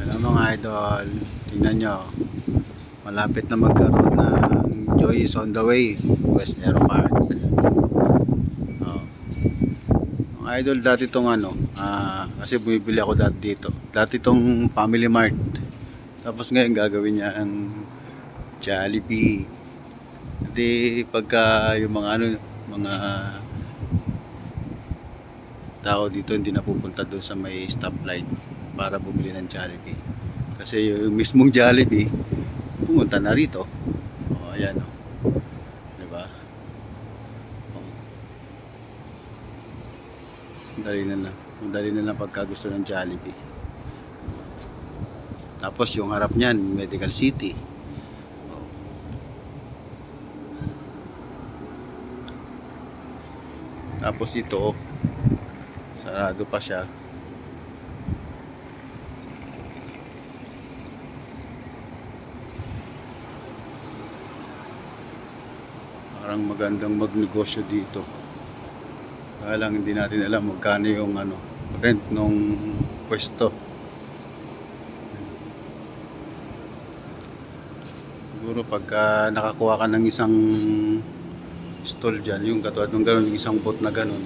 Hello mga idol, tingnan nyo, malapit na magkaroon ng Joy is on the way, West Aero Park. Mga idol, dati itong kasi bumibili ako dati dito. Dati itong Family Mart. Tapos ngayon gagawin niya ang Jollibee. Hindi pagka yung mga tao dito hindi napupunta doon sa may stoplight para bumili ng Jollibee. Kasi yung mismong Jollibee pumunta na rito. Ayan o. Diba? Madali na lang pagka gusto ng Jollibee. Tapos yung harap niyan, Medical City. Tapos ito, sarado pa siya. Parang magandang magnegosyo dito. Kaya lang hindi natin alam magkano yung rent nung pwesto. Siguro pagka nakakuha ka ng isang stall dyan, yung katulad ng gano'n, isang booth na gano'n,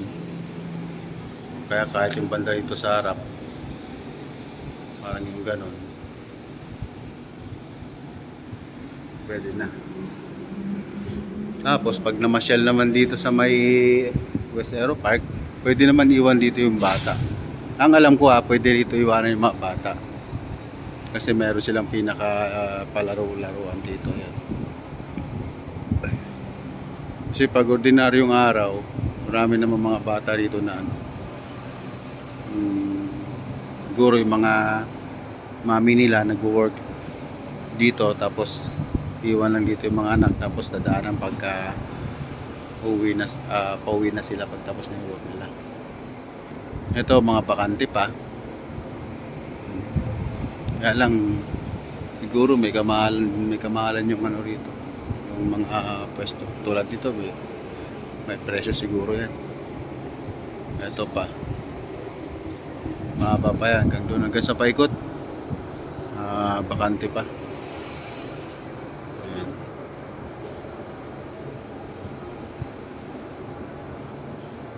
kaya kahit yung banda dito sa harap parang yung gano'n, pwede na. Tapos pag namasyal naman dito sa may West Aero Park, pwede naman iwan dito yung bata. Ang alam ko pwede dito iwanan yung mga bata kasi meron silang pinaka palaro-laruan dito. Yan. Kasi pag ordinaryong araw, marami naman mga bata rito na siguro yung mga mami nila nag-work dito, tapos iwan lang dito yung mga anak, tapos dadaanan pagka pauwi na sila pagtapos ng work nila. Ito mga bakante pa. Kaya lang siguro may kamahalan yung rito, yung mga pwesto. Tulad dito may presyo siguro yan. Ito pa, mahaba pa yan hanggang doon, hanggang sa paikot. Bakante pa. Ayan.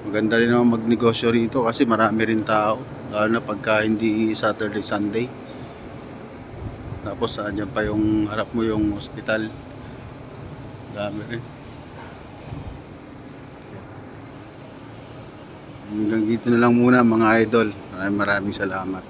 Maganda rin naman magnegosyo rito kasi marami rin tao, lalo na pagka hindi Saturday, Sunday. Tapos andyan pa yung harap mo yung hospital. Dami rin. Hanggang dito na lang muna mga idol. Maraming salamat.